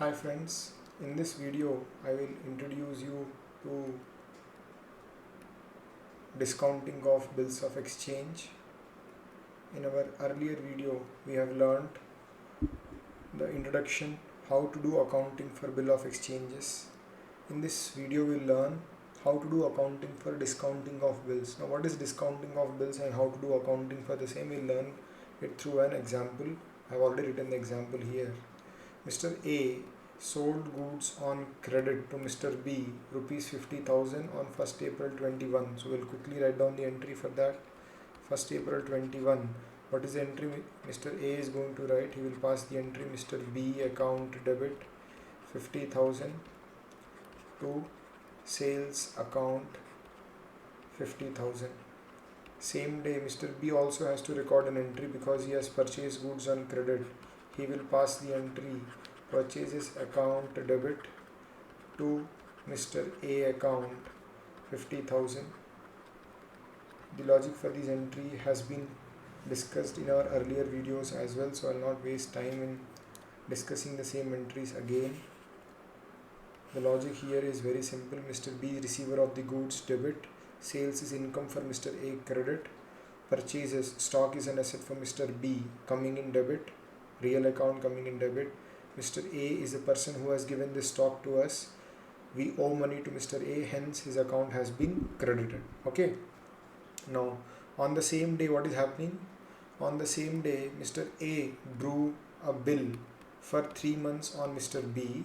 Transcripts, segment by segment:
Hi friends, in this video I will introduce you to discounting of bills of exchange. In our earlier video we have learned the introduction, how to do accounting for bill of exchanges. In this video we will learn how to do accounting for discounting of bills. Now what is discounting of bills and how to do accounting for the same, we will learn it through an example. I have already written the example here. Mr. A sold goods on credit to Mr. B rupees 50,000 on 1st April 21. So we'll quickly write down the entry for that. 1st April 21. What is the entry Mr. A is going to write? He will pass the entry Mr. B account debit 50,000 to sales account 50,000. Same day Mr. B also has to record an entry because he has purchased goods on credit. He will pass the entry purchases account debit to Mr. A account 50,000. The logic for this entry has been discussed in our earlier videos as well, so I will not waste time in discussing the same entries again. The logic here is very simple. Mr. B is receiver of the goods debit, sales is income for Mr. A credit, purchases stock is an asset for Mr. B coming in debit, real account coming in debit. Mr. A is the person who has given this stock to us. We owe money to Mr. A, hence his account has been credited. Okay. Now on the same day what is happening? On the same day Mr. A drew a bill for 3 months on Mr. B,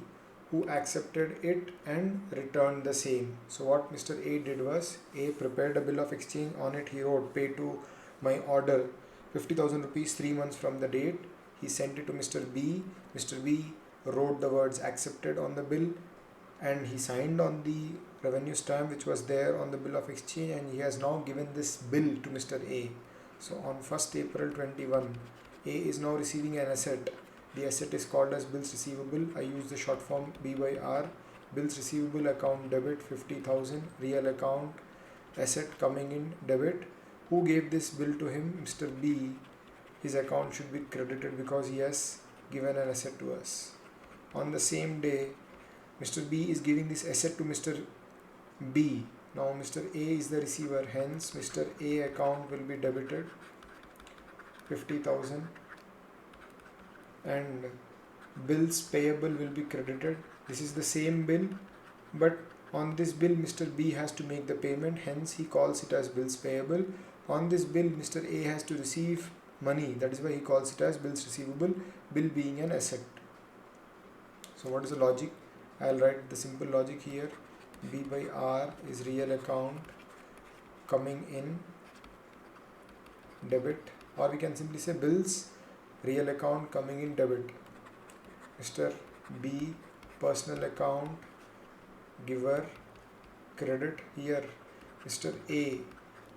who accepted it and returned the same. So what Mr. A did was, A prepared a bill of exchange. On it he wrote, pay to my order 50,000 rupees 3 months from the date. He sent it to Mr. B. Mr. B wrote the words accepted on the bill and he signed on the revenue stamp which was there on the bill of exchange, and he has now given this bill to Mr. A. So on 1st April 21, A is now receiving an asset. The asset is called as bills receivable. I use the short form B by R. Bills receivable account debit 50,000, real account asset coming in debit. Who gave this bill to him? Mr. B. His account should be credited because he has given an asset to us. On the same day, Mr. B is giving this asset to Mr. B. Now Mr. A is the receiver, hence Mr. A account will be debited 50,000 and bills payable will be credited. This is the same bill, but on this bill Mr. B has to make the payment, hence he calls it as bills payable. On this bill Mr. A has to receive money, that is why he calls it as bills receivable, bill being an asset. So what is the logic? I will write the simple logic here. B by R is real account coming in debit, or we can simply say bills real account coming in debit. Mr. B personal account giver credit. Here Mr. A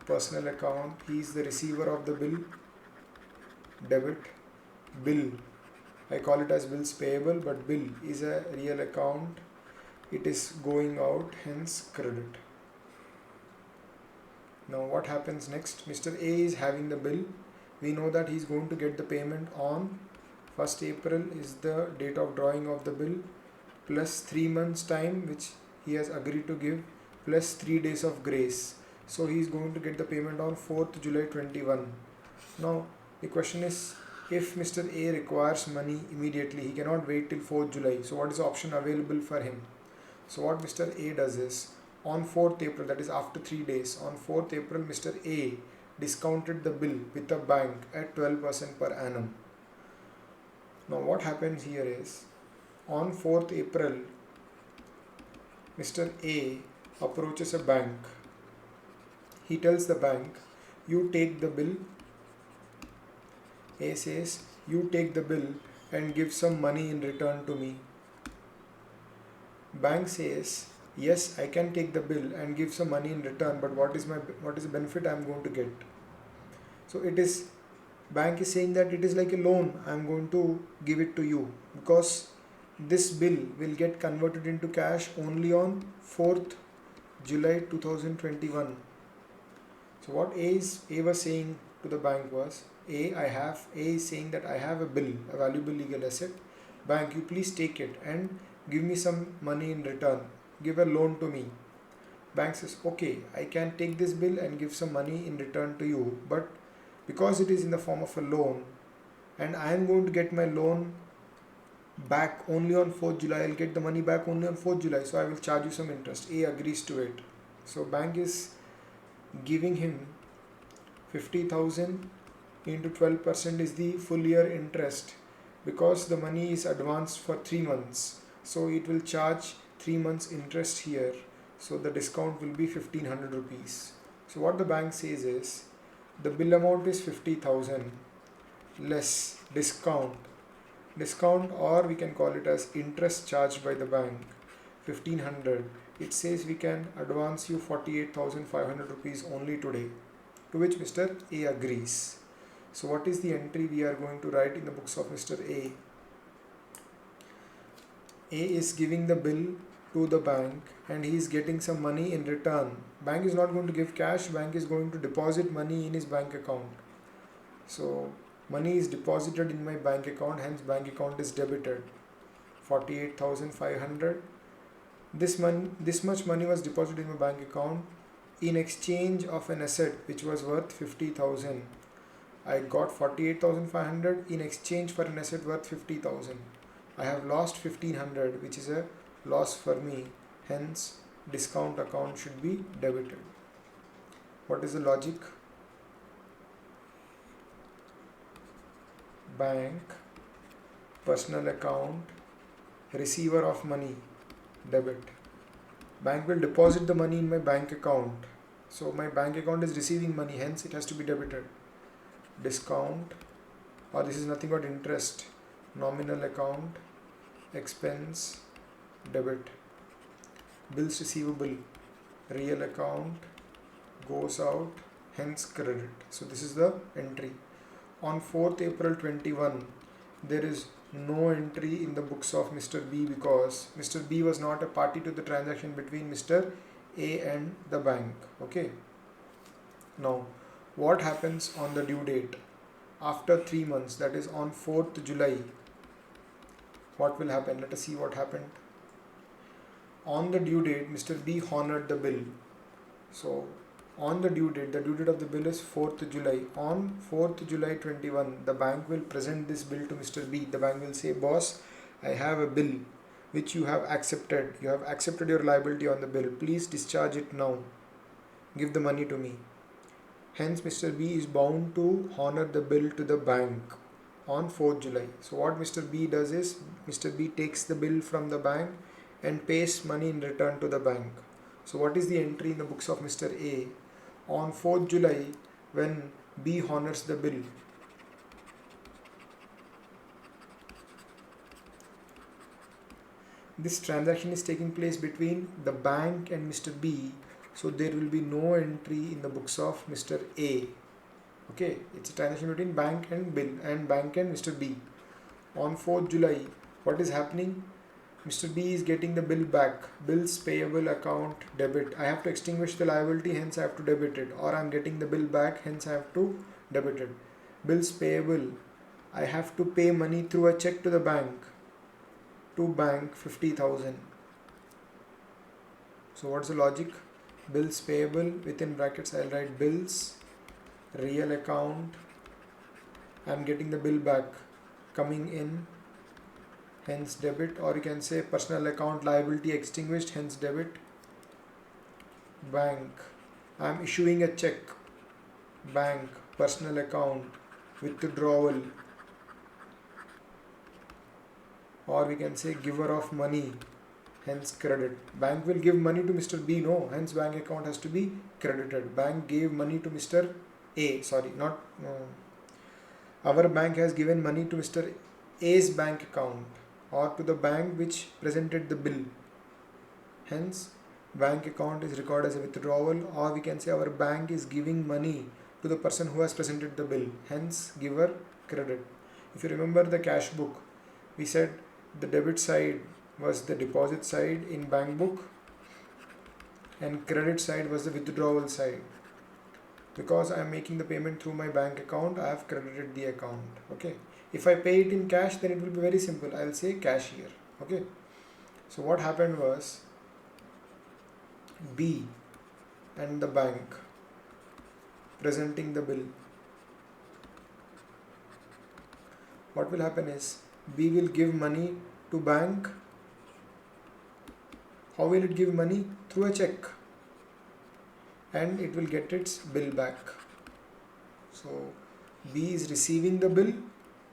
personal account, he is the receiver of the bill debit. Bill, I call it as bills payable, but bill is a real account, it is going out, hence credit. Now what happens next? Mr. A is having the bill. We know that he is going to get the payment on 1st April is the date of drawing of the bill, plus 3 months time which he has agreed to give, plus 3 days of grace. So he is going to get the payment on 4th July 21. Now the question is, if Mr. A requires money immediately, he cannot wait till 4th July. So what is the option available for him? So what Mr. A does is, on 4th April, that is after 3 days, on 4th April Mr. A discounted the bill with a bank at 12% per annum. Now what happens here is, on 4th April Mr. A approaches a bank. He tells the bank, you take the bill. A says, you take the bill and give some money in return to me. Bank says, yes, I can take the bill and give some money in return, but what is the benefit I am going to get? So it is, bank is saying that it is like a loan, I am going to give it to you because this bill will get converted into cash only on 4th July 2021. So what A was saying to the bank was, A is saying that I have a bill, a valuable legal asset, bank, you please take it and give me some money in return, give a loan to me. Bank says, okay, I can take this bill and give some money in return to you, but because it is in the form of a loan and I am going to get my loan back only on 4th July, I'll get the money back only on 4th July, so I will charge you some interest. A agrees to it. So bank is giving him 50,000 into 12% is the full year interest, because the money is advanced for 3 months, so it will charge 3 months interest here, so the discount will be 1500 rupees. So what the bank says is, the bill amount is 50,000 less discount, or we can call it as interest charged by the bank, 1500. It says we can advance you 48,500 rupees only today, to which Mr. A agrees. So what is the entry we are going to write in the books of Mr. A? A is giving the bill to the bank and he is getting some money in return. Bank is not going to give cash, bank is going to deposit money in his bank account. So money is deposited in my bank account, hence bank account is debited. 48,500. This much money was deposited in my bank account in exchange of an asset which was worth 50,000. I got 48,500 in exchange for an asset worth 50,000. I have lost 1,500, which is a loss for me. Hence, discount account should be debited. What is the logic? Bank, personal account, receiver of money, debit. Bank will deposit the money in my bank account. So my bank account is receiving money, hence it has to be debited. Discount, or this is nothing but interest, nominal account, expense, debit. Bills receivable, real account, goes out, hence credit. So this is the entry. On 4th April 21, there is no entry in the books of Mr. B because Mr. B was not a party to the transaction between Mr. A and the bank. Okay. Now, what happens on the due date? After 3 months, that is on 4th July, what will happen? Let us see what happened. On the due date, Mr. B honored the bill. So, on the due date of the bill is 4th July. On 4th July 21, the bank will present this bill to Mr. B. The bank will say, boss, I have a bill which you have accepted. You have accepted your liability on the bill. Please discharge it now. Give the money to me. Hence, Mr. B is bound to honor the bill to the bank on 4th July. So what Mr. B does is, Mr. B takes the bill from the bank and pays money in return to the bank. So what is the entry in the books of Mr. A? On 4th July, when B honors the bill, this transaction is taking place between the bank and Mr. B, so there will be no entry in the books of Mr. A. Okay, it's a transaction between bank and bill and bank and Mr. B. On 4th July, what is happening? Mr. B is getting the bill back. Bills payable account debit. I have to extinguish the liability, hence I have to debit it. Or I am getting the bill back, hence I have to debit it. Bills payable. I have to pay money through a check to the bank. To bank 50,000. So what's the logic? Bills payable, within brackets I'll write bills, real account. I am getting the bill back, coming in, hence debit, or you can say personal account liability extinguished, hence debit. Bank, I am issuing a check. Bank, personal account, withdrawal, or we can say giver of money, hence credit. Bank will give money to Mr. B, no, hence bank account has to be credited. Bank gave money to Mr. A, sorry, not our bank has given money to Mr. A's bank account or to the bank which presented the bill. Hence, bank account is recorded as a withdrawal, or we can say our bank is giving money to the person who has presented the bill. Hence, giver credit. If you remember the cash book, we said the debit side was the deposit side in bank book and credit side was the withdrawal side. Because I am making the payment through my bank account, I have credited the account. Okay. If I pay it in cash, then it will be very simple. I'll say cashier. Okay. So what happened was B and the bank presenting the bill. What will happen is B will give money to bank. How will it give money? Through a check, and it will get its bill back. So B is receiving the bill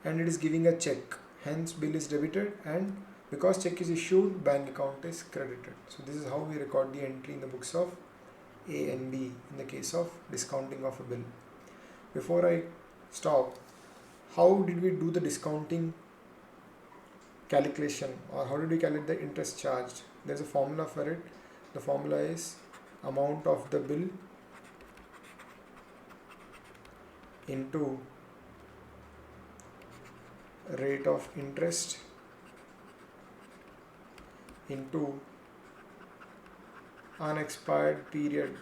and it is giving a check, hence bill is debited, and because check is issued, bank account is credited. So this is how we record the entry in the books of A and B in the case of discounting of a bill. Before I stop, how did we do the discounting calculation, or how did we calculate the interest charged? There's a formula for it. The formula is amount of the bill into rate of interest into unexpired period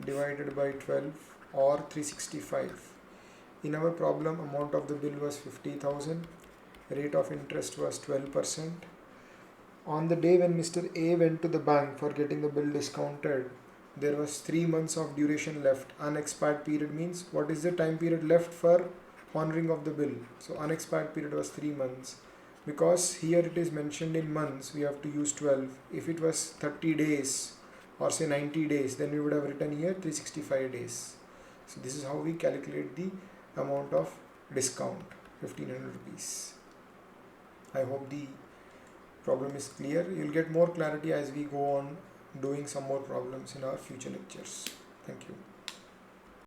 divided by 12 or 365. In our problem, amount of the bill was 50,000, rate of interest was 12%. On the day when Mr. A went to the bank for getting the bill discounted, there was 3 months of duration left. Unexpired period means what is the time period left for honoring of the bill. So unexpired period was 3 months. Because here it is mentioned in months, we have to use 12. If it was 30 days or say 90 days, then we would have written here 365 days. So this is how we calculate the amount of discount, 1500 rupees. I hope the problem is clear. You will get more clarity as we go on doing some more problems in our future lectures. Thank you.